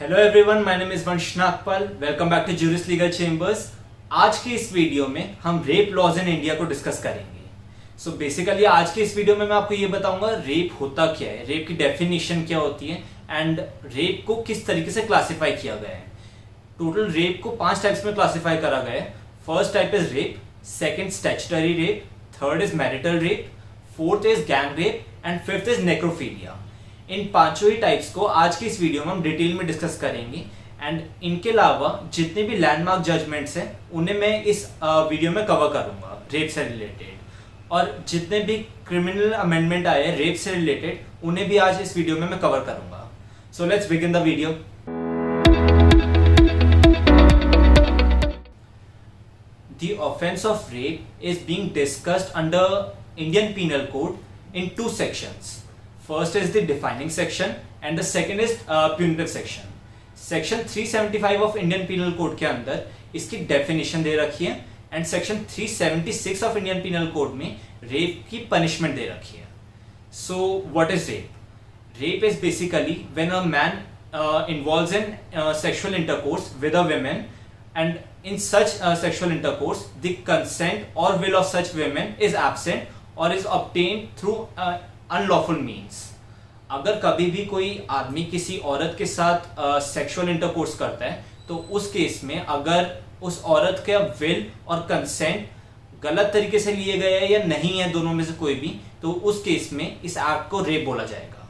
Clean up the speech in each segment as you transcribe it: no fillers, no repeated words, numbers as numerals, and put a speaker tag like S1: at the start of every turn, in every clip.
S1: Hello everyone, my name is Vansh Nagpal. Welcome back to Juris Legal Chambers. आज की इस video में हम रेप लॉज इन इंडिया को डिस्कस करेंगे। सो बेसिकली आज की इस वीडियो में मैं आपको ये बताऊंगा रेप होता क्या है, रेप की डेफिनेशन क्या होती है एंड रेप को किस तरीके से क्लासिफाई किया गया है। टोटल रेप को 5 टाइप्स में क्लासिफाई करा गया है। First type is rape, second statutory rape, third is marital rape, fourth is gang rape and fifth is necrophilia. इन पांचों ही टाइप्स को आज की इस वीडियो में हम डिटेल में डिस्कस करेंगे एंड इनके अलावा जितने भी लैंडमार्क जजमेंट्स हैं उन्हें मैं इस वीडियो में कवर करूंगा रेप से रिलेटेड, और जितने भी क्रिमिनल अमेंडमेंट आए हैं रेप से रिलेटेड उन्हें भी आज इस वीडियो में मैं कवर करूंगा। So let's begin the video. The offense of rape is being discussed under Indian Penal Code in 2 sections. First is the defining section and the second is punitive section. Section 375 of Indian Penal Code के अंदर इसकी definition दे रखी है and section 376 of Indian Penal Code में rape की punishment दे रखी है. So what is rape? Rape is basically when a man involves in sexual intercourse with a woman, and in such sexual intercourse the consent or will of such women is absent or is obtained through unlawful means. अगर कभी भी कोई आदमी किसी औरत के साथ sexual intercourse करता है तो उस केस में अगर उस औरत का विल और कंसेंट गलत तरीके से लिए गए हैं या नहीं है, दोनों में से कोई भी, तो उस केस में इस एक्ट को रेप बोला जाएगा।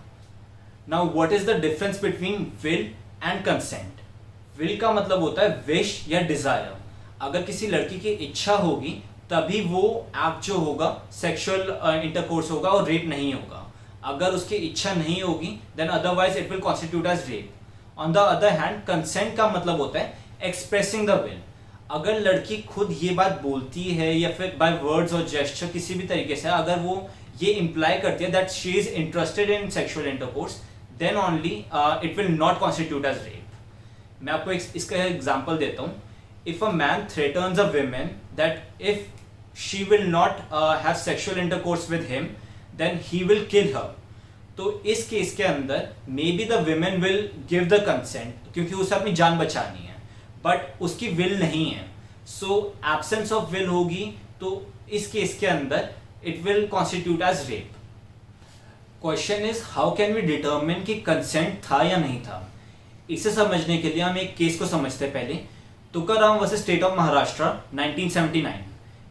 S1: Now what is the difference between will and consent? Will का मतलब होता है विश या डिजायर। अगर किसी लड़की की इच्छा होगी तभी वो एक्ट जो होगा सेक्सुअल इंटरकोर्स होगा और रेप नहीं होगा। अगर उसकी इच्छा नहीं होगी then otherwise it will constitute as rape. On the other hand consent का मतलब होता है एक्सप्रेसिंग द विल। अगर लड़की खुद ये बात बोलती है या फिर बाय वर्ड्स और जेस्चर किसी भी तरीके से अगर वो ये इंप्लाई करती है that she is interested in sexual intercourse, then only it will not constitute as rape. मैं आपको इसका एग्जांपल देता हूँ। If a man threatens a woman that if she will not have sexual intercourse with him then he will kill her, तो इस case के अंदर may be the woman will give the consent क्योंकि उसे अपनी जान बचानी है, बट उसकी विल नहीं है। सो एब्सेंस ऑफ विल होगी तो इस केस के अंदर it will constitute as rape. Question is how can we determine कि कंसेंट था या नहीं था? इसे समझने के लिए हम एक केस को समझते हैं पहले। Tukaram versus state of Maharashtra 1979,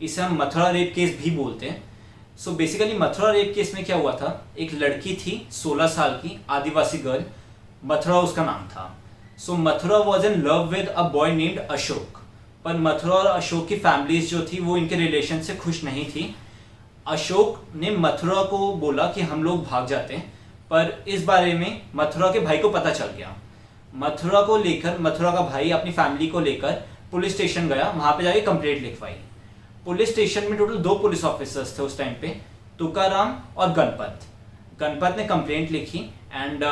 S1: इसे हम मथुरा रेप केस भी बोलते हैं। So basically Mathura rape case में क्या हुआ था, एक लड़की थी 16 साल की, आदिवासी गर्ल, मथुरा उसका नाम था। So Mathura was in love with a boy named Ashok, पर मथुरा और अशोक की फैमिलीज जो थी वो इनके रिलेशन से खुश नहीं थी। अशोक ने मथुरा को बोला कि हम लोग भाग जाते हैं, पर इस बारे में मथुरा के भाई को पता चल गया। मथुरा को लेकर मथुरा का भाई अपनी फैमिली को लेकर पुलिस स्टेशन गया, वहां पे जाके कंप्लेंट लिखवाई। पुलिस स्टेशन में टोटल 2 पुलिस ऑफिसर्स थे उस टाइम पे, तुकाराम और गणपत। गणपत ने कंप्लेंट लिखी एंड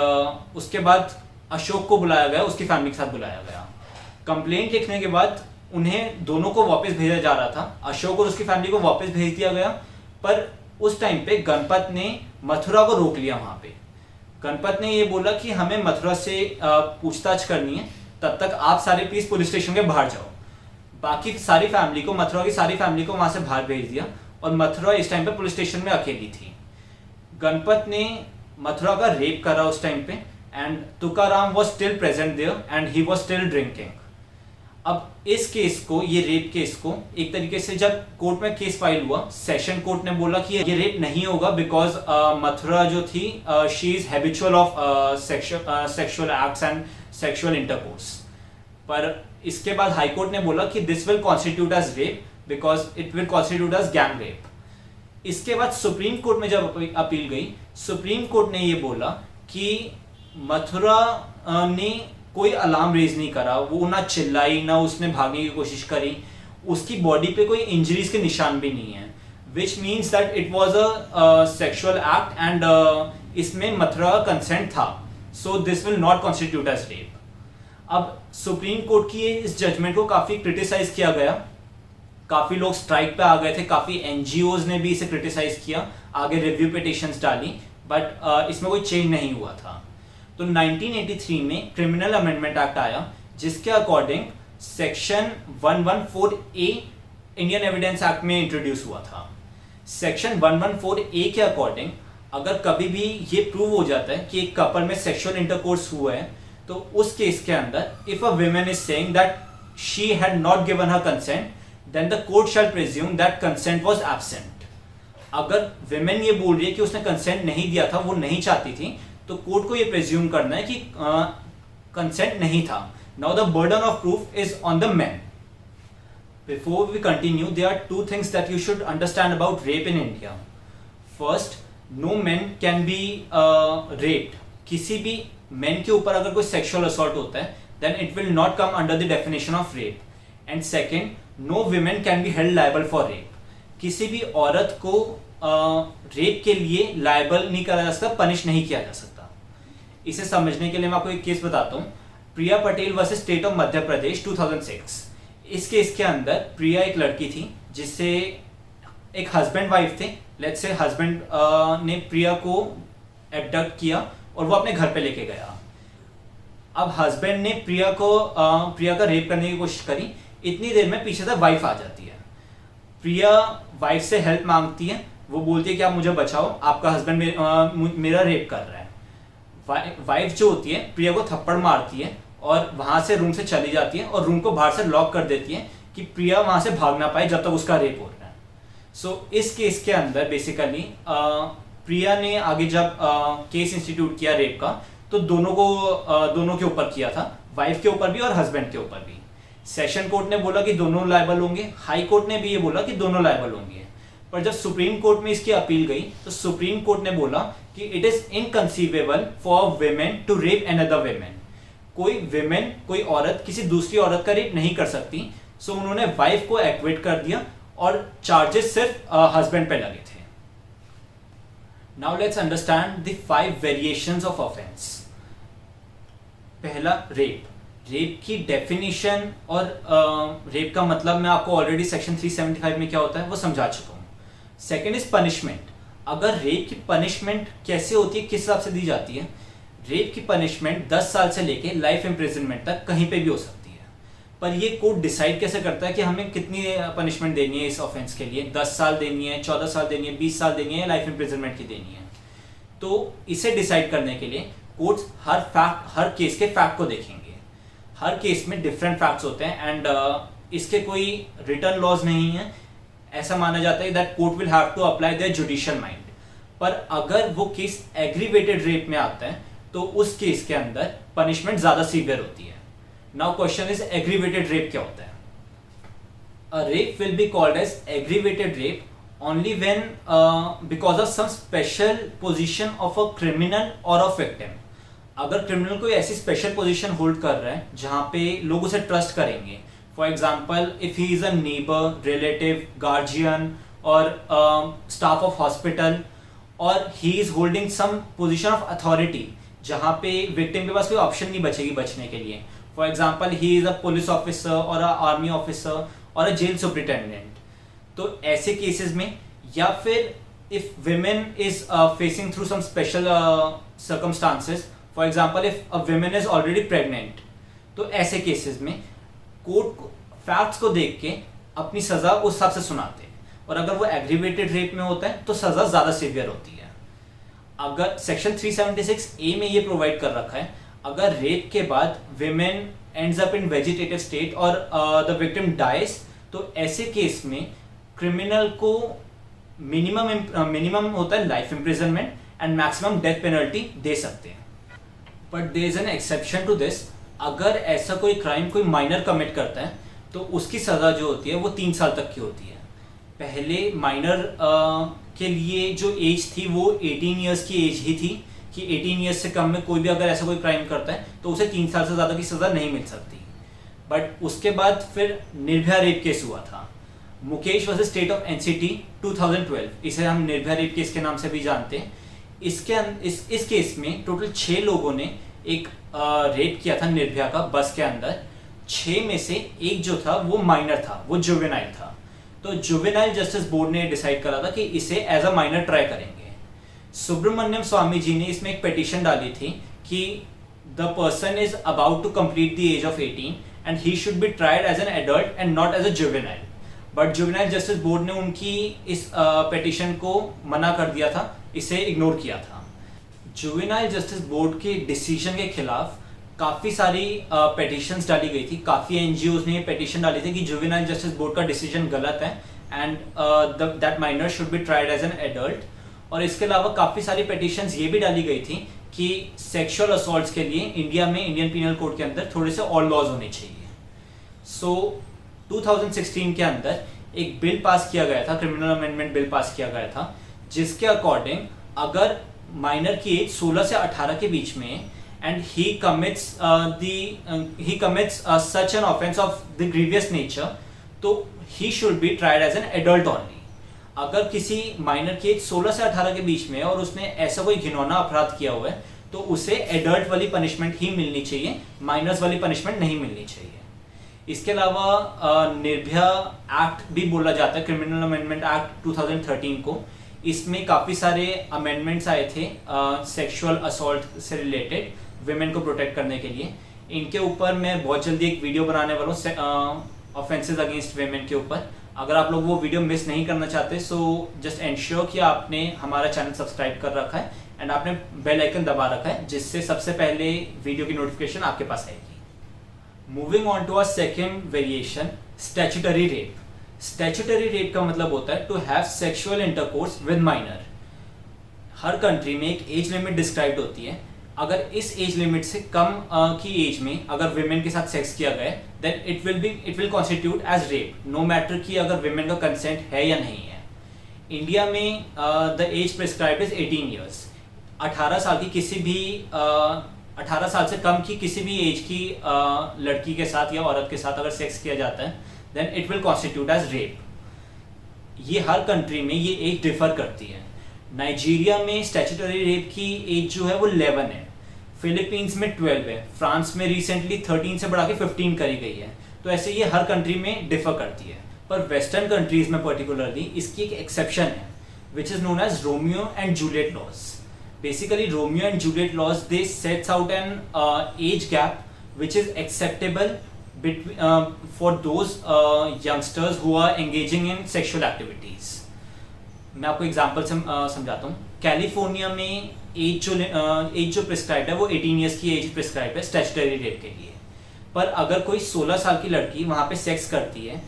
S1: उसके बाद अशोक को बुलाया गया, उसकी फैमिली के साथ बुलाया गया। कंप्लेंट लिखने के बाद उन्हें दोनों को वापस भेजा जा रहा था, अशोक और उसकी फैमिली को वापस भेज दिया गया, पर उस टाइम पे गणपत ने मथुरा को रोक लिया। वहां पे गणपत ने ये बोला कि हमें मथुरा से पूछताछ करनी है, तब तक आप सारे प्लीज पुलिस स्टेशन के बाहर जाओ। बाकी सारी फैमिली को, मथुरा की सारी फैमिली को वहां से बाहर भेज दिया और मथुरा इस टाइम पे पुलिस स्टेशन में अकेली थी। गणपत ने मथुरा का रेप करा उस टाइम पे and Tukaram was still present there and he was still drinking. अब इस केस को, ये रेप केस को एक तरीके से जब कोर्ट में केस फाइल हुआ, सेशन कोर्ट ने बोला कि ये रेप नहीं होगा बिकॉज मथुरा जो थी she is habitual of sexual acts and sexual intercourse. पर इसके बाद हाई कोर्ट ने बोला कि this will constitute as rape because it will constitute as gang rape. इसके बाद सुप्रीम कोर्ट में जब अपील गई, सुप्रीम कोर्ट ने ये बोला कि मथुरा ने कोई अलार्म रेज नहीं करा, वो ना चिल्लाई ना उसने भागने की कोशिश करी, उसकी बॉडी पे कोई इंजरीज के निशान भी नहीं है, which means that it was a sexual act and इसमें मथुरा का कंसेंट था। So this will not constitute as rape. अब सुप्रीम कोर्ट की इस जजमेंट को काफी क्रिटिसाइज किया गया, काफी लोग स्ट्राइक पे आ गए थे, काफी एनजीओज ने भी इसे क्रिटिसाइज किया, आगे रिव्यू पिटिशंस डाली, बट इसमें कोई चेंज नहीं हुआ था। तो 1983 में क्रिमिनल अमेंडमेंट एक्ट आया, जिसके अकॉर्डिंग सेक्शन 114 ए इंडियन एविडेंस एक्ट में इंट्रोड्यूस हुआ था। सेक्शन 114 ए के अकॉर्डिंग अगर कभी भी ये प्रूव हो जाता है कि एक कपल में सेक्सुअल इंटरकोर्स हुआ है, तो उस केस के अंदर if a woman is saying that she had not given her consent, then the court shall presume that consent was absent. अगर वुमेन ये बोल रही है कि उसने कंसेंट नहीं दिया था, वो नहीं चाहती थी, तो कोर्ट को ये प्रिज्यूम करना है कि कंसेंट नहीं था। Now the burden of proof is on the man. Before we continue, there are two things that you should understand about rape in India. First, no man can be raped. किसी भी man के ऊपर अगर कोई sexual assault होता है, then it will not come under the definition of rape. And second, no women can be held liable for rape. किसी भी औरत को रेप के लिए लायबल नहीं करा जा सकता, पनिश नहीं किया जा सकता। इसे समझने के लिए मैं आपको एक केस बताता हूँ। प्रिया Patel versus state of Madhya Pradesh 2006। इस केस के अंदर प्रिया एक लड़की थी जिससे एक हस्बैंड वाइफ थे। लेट्स से हस्बैंड ने प्रिया को एबडक्ट किया और वो अपने घर पे लेके गया। अब हस्बैंड ने प्रिया का रेप करने की कोशिश करी। इतनी देर में पीछे से वाइफ आ जाती है। प्रिया वाइफ से हेल्प मांगती है। वो बोलती है कि आप मुझे बचाओ, आपका हस्बैंड मेरा रेप कर रहा है। वाइफ जो होती है प्रिया को थप्पड़ मारती है और वहां से रूम से चली जाती है और रूम को बाहर से लॉक कर देती है कि प्रिया वहां से भाग ना पाए जब तक उसका रेप हो रहा है। सो इस केस के अंदर बेसिकली प्रिया ने आगे जब केस इंस्टीट्यूट किया रेप का, तो दोनों के ऊपर किया था, वाइफ के ऊपर भी और हस्बैंड के ऊपर भी। सेशन कोर्ट ने बोला कि दोनों लायबल होंगे, हाई कोर्ट ने भी ये बोला कि दोनों लायबल होंगे। पर जब सुप्रीम कोर्ट में इसकी अपील गई तो सुप्रीम कोर्ट ने बोला कि it is inconceivable for women to rape another women. कोई औरत किसी दूसरी औरत का रेप नहीं कर सकती। सो उन्होंने वाइफ को एक्विट कर दिया और चार्जेस सिर्फ हस्बैंड पे लगे थे। Now let's understand the 5 variations of offence. पहला, रेप की डेफिनेशन और रेप का मतलब मैं आपको ऑलरेडी सेक्शन 375 में क्या होता है वो समझा चुका हूं। Second is punishment. अगर रेप की पनिशमेंट कैसे होती है, किस हिसाब से दी जाती है? रेप की पनिशमेंट 10 साल से लेके लाइफ इम्प्रिजनमेंट तक कहीं पे भी हो सकती है। पर ये कोर्ट डिसाइड कैसे करता है कि हमें कितनी पनिशमेंट देनी है इस ऑफेंस के लिए? 10 साल देनी है, 14 साल देनी है, 20 साल देनी है, लाइफ इम्प्रिजनमेंट की देनी है? तो इसे डिसाइड करने के लिए कोर्ट्स हर केस के फैक्ट को देखेंगे। हर केस में डिफरेंट फैक्ट्स होते हैं एंड इसके कोई रिटर्न लॉज नहीं है। ऐसा माना जाता है that court will have to apply their judicial mind. पर अगर वो केस एग्रीवेटेड रेप में आता है तो उस केस के अंदर पनिशमेंट ज्यादा सीवियर होती है। Now question is, aggravated rape क्या होता है? A rape will be called as aggravated rape only when because of some special position of a criminal और ऑफ विक्टिम। अगर क्रिमिनल कोई ऐसी स्पेशल पोजीशन होल्ड कर रहा है जहां पे लोग उसे ट्रस्ट करेंगे, for example if he is a neighbour, relative, guardian और स्टाफ ऑफ हॉस्पिटल, और he is holding some position of authority जहां पे विक्टिम के पास कोई ऑप्शन नहीं बचेगी बचने के लिए। For example he is a police officer और अ आर्मी ऑफिसर और अ जेल सुपरिटेंडेंट। तो ऐसे केसेस में, या फिर if women is facing through some special circumstances, for example if a women is already pregnant, तो ऐसे केसेस में कोर्ट फैक्ट्स को देख के अपनी सजा उस हिसाब से सुनाते हैं। और अगर वो एग्रीवेटेड रेप में होता है तो सजा ज्यादा सीवियर होती है। अगर सेक्शन 376 ए में ये प्रोवाइड कर रखा है, अगर रेप के बाद women ends up in vegetative state और द विक्टिम डाइज, तो ऐसे केस में क्रिमिनल को मिनिमम होता है life imprisonment and maximum death penalty दे सकते हैं। But there is an exception to this. अगर ऐसा कोई क्राइम कोई माइनर कमिट करता है तो उसकी सजा जो होती है वो 3 साल तक की होती है। पहले माइनर के लिए जो एज थी वो 18 ईयर्स की एज ही थी कि 18 ईयर्स से कम में कोई भी अगर ऐसा कोई क्राइम करता है तो उसे 3 साल से ज़्यादा की सज़ा नहीं मिल सकती। बट उसके बाद फिर निर्भया रेप केस हुआ था, Mukesh versus state of NCT 2012, इसे हम निर्भया रेप केस के नाम से भी जानते हैं। इस केस में टोटल 6 लोगों ने एक रेप किया था निर्भया का बस के अंदर। 6 में से एक जो था वो माइनर था, वो जुवेनाइल था। तो जुवेनाइल जस्टिस बोर्ड ने डिसाइड करा था कि इसे एज अ माइनर ट्राई करेंगे। सुब्रमण्यम स्वामी जी ने इसमें एक पिटीशन डाली थी कि the person is about to complete the age of 18 and he should be tried as an adult and not as a juvenile, but juvenile justice board ने उनकी इस पिटीशन को मना कर दिया था, इसे इग्नोर किया था। जुवेनाइल जस्टिस बोर्ड के डिसीजन के खिलाफ काफ़ी सारी पिटीशंस डाली गई थी, काफ़ी एनजीओज ने ये पिटीशन डाली थी कि जुवेनाइल जस्टिस बोर्ड का डिसीजन गलत है and that minor should be tried as an adult. और इसके अलावा काफ़ी सारी पिटीशंस ये भी डाली गई थी कि सेक्सुअल असॉल्ट्स के लिए इंडिया में इंडियन पीनल कोड के अंदर थोड़े से और लॉज होने चाहिए। सो 2016 के अंदर एक बिल पास किया गया था, क्रिमिनल अमेंडमेंट बिल पास किया गया था, जिसके अकॉर्डिंग अगर माइनर की एज 16 से 18 के बीच में and he commits such an offense of the grievous nature, तो he should be tried as an adult only। अगर किसी माइनर की एज 16 से 18 के बीच में और उसने ऐसा कोई घिनौना अपराध किया हुआ है तो उसे एडल्ट वाली पनिशमेंट ही मिलनी चाहिए, माइनर्स वाली पनिशमेंट नहीं मिलनी चाहिए। इसके अलावा निर्भया एक्ट भी बोला जाता है, क्रिमिनल अमेंडमेंट एक्ट 2013 को। इसमें काफ़ी सारे अमेंडमेंट्स आए थे सेक्सुअल असॉल्ट से रिलेटेड, विमेन को प्रोटेक्ट करने के लिए। इनके ऊपर मैं बहुत जल्दी एक वीडियो बनाने वाला हूँ ऑफेंसेस अगेंस्ट विमेन के ऊपर। अगर आप लोग वो वीडियो मिस नहीं करना चाहते सो जस्ट एंश्योर कि आपने हमारा चैनल सब्सक्राइब कर रखा है एंड आपने बेल आइकन दबा रखा है, जिससे सबसे पहले वीडियो की नोटिफिकेशन आपके पास आएगी। Moving on to our second variation, statutory rape. Statutory rape का मतलब होता है to have sexual intercourse with minor. हर कंट्री में एक एज लिमिट डिस्क्राइब्ड होती है, अगर इस एज लिमिट से कम की एज में अगर विमेन के साथ सेक्स किया गया then it will constitute as rape, no matter कि अगर विमेन का कंसेंट है या नहीं है। इंडिया में the age prescribed is 18 years. 18 साल की किसी भी 18 साल से कम की किसी भी एज की लड़की के साथ या औरत के साथ अगर सेक्स किया जाता है then it will constitute as rape. ये हर कंट्री में ये एज डिफर करती है। नाइजीरिया में स्टैट्यूटरी रेप की एज जो है वो 11 है, फिलीपींस में 12 है, फ्रांस में रिसेंटली 13 से बढ़ा के 15 करी गई है। तो ऐसे ये हर कंट्री में डिफर करती है, पर वेस्टर्न कंट्रीज में पर्टिकुलरली इसकी एक एक्सेप्शन है which is known as Romeo and Juliet laws. Basically Romeo and Juliet laws they sets out an age gap which is acceptable for those youngsters who are engaging in sexual activities। मैं आपको example समझाता हूँ। California में as जो prescribe है वो 18 years की as prescribe है स्टैट्यूटरी रेप के लिए। पर अगर कोई 16 साल की लड़की वहाँ पे सेक्स करती है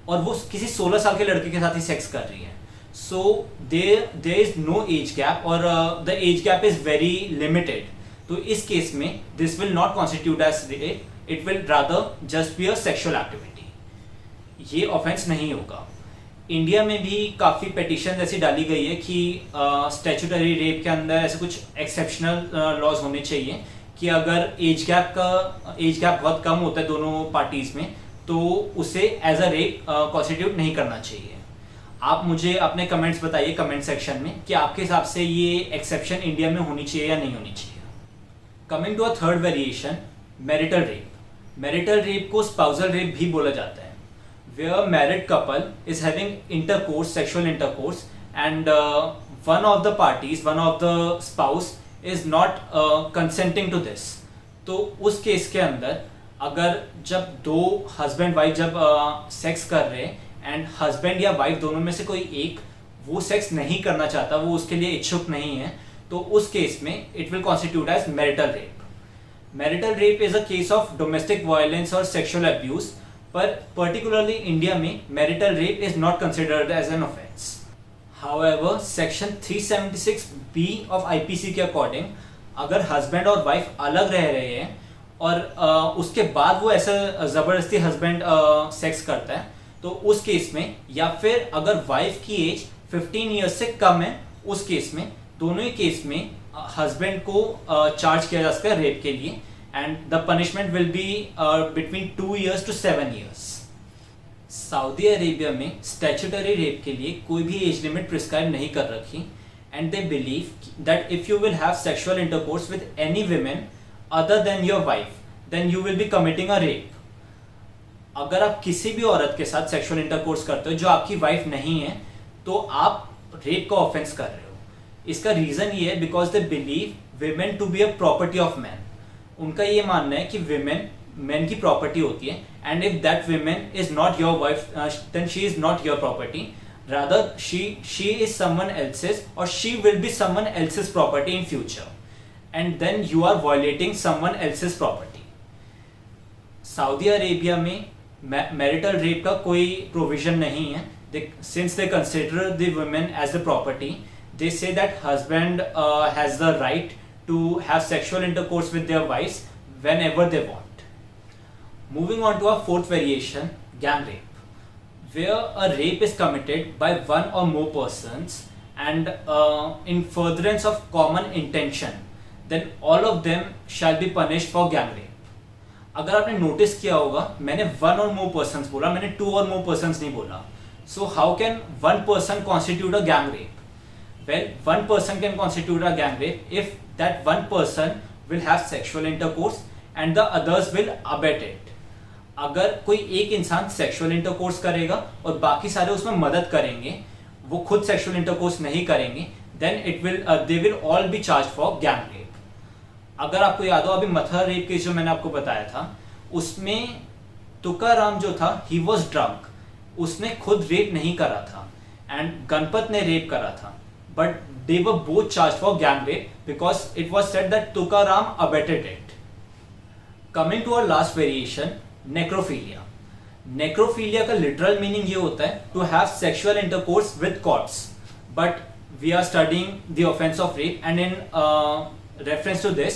S1: और वो किसी 16 साल के लड़के के साथ ही सेक्स कर रही है, so there is no age gap और the age gap is very limited. तो इस केस में this will not constitute as rape, it will rather just be a sexual activity. ये ऑफेंस नहीं होगा। इंडिया में भी काफ़ी पिटीशन ऐसी डाली गई है कि स्टैट्यूटरी रेप के अंदर ऐसे कुछ एक्सेप्शनल लॉज होने चाहिए कि अगर एज गैप बहुत कम होता है दोनों पार्टीज में तो उसे एज अ रेप कॉन्स्टिट्यूट नहीं करना चाहिए। आप मुझे अपने कमेंट्स बताइए कमेंट सेक्शन में कि आपके हिसाब से ये एक्सेप्शन इंडिया में होनी चाहिए या नहीं होनी चाहिए। Coming to a third variation, marital rape. Marital rape को स्पाउसल रेप भी बोला जाता है, where a married couple is having intercourse, sexual intercourse, and one of the parties, one of the spouse is not consenting to this। तो उस case के अंदर अगर जब दो हस्बैंड वाइफ जब सेक्स कर रहे हैं एंड हस्बैंड या वाइफ दोनों में से कोई एक वो सेक्स नहीं करना चाहता, वो उसके लिए इच्छुक नहीं है, तो उस केस में it will constitute as marital rape. Marital rape is a case of domestic violence और सेक्सुअल अब्यूज, पर particularly इंडिया में marital rape is not considered as an offence. However section 376B of IPC के according अगर husband और wife अलग रह रहे हैं और उसके बाद वो ऐसा ज़बरदस्ती हस्बैंड सेक्स करता है तो उस केस में, या फिर अगर वाइफ की एज 15 ईयर्स से कम है उस केस में, दोनों ही केस में हस्बैंड को चार्ज किया जा सकता है रेप के लिए and the punishment will be between 2 years to 7 years। Saudi Arabia में स्टैट्यूटरी रेप के लिए कोई भी एज लिमिट प्रिस्क्राइब नहीं कर रखी and they believe that if you will have sexual intercourse with any women other than your wife then you will be committing a rape। अगर आप किसी भी औरत के साथ सेक्सुअल इंटरकोर्स करते हो जो आपकी वाइफ नहीं है तो आप रेप का ऑफेंस कर रहे हो। इसका रीजन ये है because they believe women to be a property of men. उनका ये मानना है कि women men की property होती है, and if that woman is not your wife, then she is not your property. Rather, she is someone else's, or she will be someone else's property in future, and then you are violating someone else's property. Saudi Arabia में marital rape का कोई provision नहीं है. Since they consider the women as the property, they say that husband has the right to have sexual intercourse with their wives whenever they want. Moving on to our fourth variation, gang rape, where a rape is committed by one or more persons and in furtherance of common intention, then all of them shall be punished for gang rape. अगर आपने notice किया होगा, मैंने one और मोर persons बोला, मैंने to और मोर persons नहीं बोला. So how can one person constitute a gang rape? Well, one person can constitute a gang rape if that one person will have sexual intercourse and the others will abate it. अगर कोई एक इंसान sexual intercourse करेगा और बाकी सारे उसमें मदद करेंगे, वो खुद सेक्सुअल इंटरकोर्स नहीं करेंगे, then they will all be charge for gang rape. अगर आपको याद हो, अभी मथुरा रेप केस जो मैंने आपको बताया था, उसमें तुकाराम जो था, ही वॉज ड्रंक. उसने खुद रेप नहीं करा था एंड गणपत ने रेप करा था, but they were both charge for gang rape because it was said that Tukaram abetted it. Coming to our last variation, necrophilia. Necrophilia का लिटरल मीनिंग ये होता है to have sexual intercourse with corpse, but we are studying the offence of rape and in reference to this,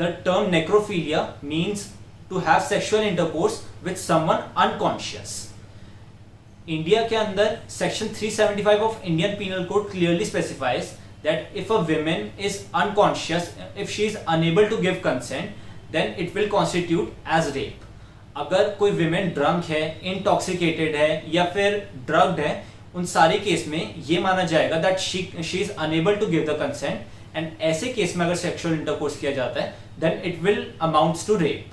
S1: the term necrophilia means to have sexual intercourse with someone unconscious. India के अंदर section 375 of Indian penal code clearly specifies that if a woman is unconscious, if she is unable to give consent, then it will constitute as rape. अगर कोई woman drunk है, intoxicated है या फिर drugged है, उन सारे केस में ये माना जाएगा that she is unable to give the consent, and ऐसे केस में अगर सेक्सुअल इंटरकोर्स किया जाता है, then it will amounts to rape.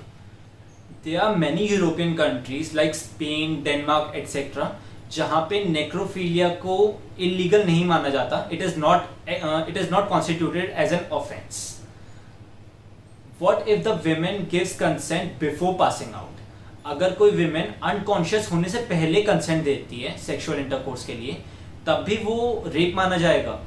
S1: There are many European countries like Spain, Denmark etcetera, जहां पे नेक्रोफिलिया को इलीगल नहीं माना जाता. It is not constituted as an offence. What if the women gives consent before passing out? अगर कोई women unconscious होने से पहले कंसेंट देती है सेक्सुअल इंटरकोर्स के लिए, तब भी वो रेप माना जाएगा.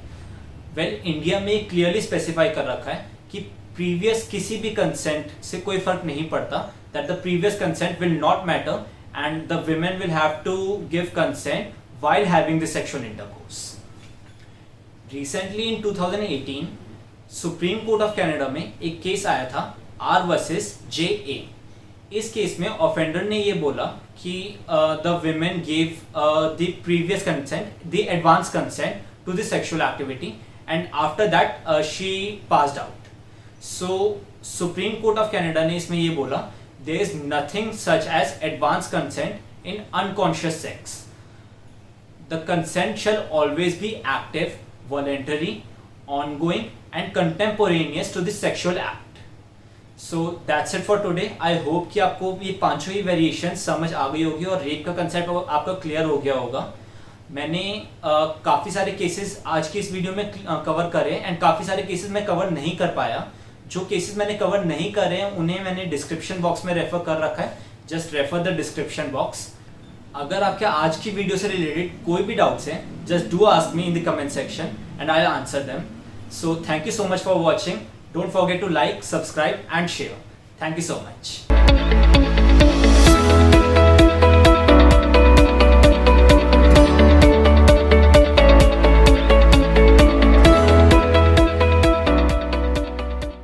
S1: वेल, इंडिया में क्लियरली स्पेसिफाई कर रखा है कि प्रीवियस किसी भी कंसेंट से कोई फर्क नहीं पड़ता, that the previous consent will not matter and the women will have to give consent while having the sexual intercourse. Recently in 2018 supreme court of Canada में एक केस आया था, आर वर्सेस JA. इस केस में offender ने ये बोला कि the women gave the previous consent, the advance consent to the sexual activity, and after that she passed out. So Supreme Court of Canada ने इसमें ये बोला, there is nothing such as advance consent in unconscious sex. The consent shall always be active, voluntary, ongoing and contemporaneous to the sexual act. So that's it for today. I hope कि आपको ये पांचों ही variation समझ आ गई होगी और rape का concept आपका क्लियर हो गया होगा. मैंने काफ़ी सारे केसेस आज की इस वीडियो में कवर करे एंड काफ़ी सारे केसेस मैं कवर नहीं कर पाया. जो केसेस मैंने कवर नहीं करे हैं उन्हें मैंने डिस्क्रिप्शन बॉक्स में रेफर कर रखा है. Just refer the description box. अगर आपके आज की वीडियो से रिलेटेड कोई भी डाउट्स हैं, just do ask me in the comment section and I will answer them. So thank you so much for watching. Don't forget to like, subscribe and share. Thank you so much.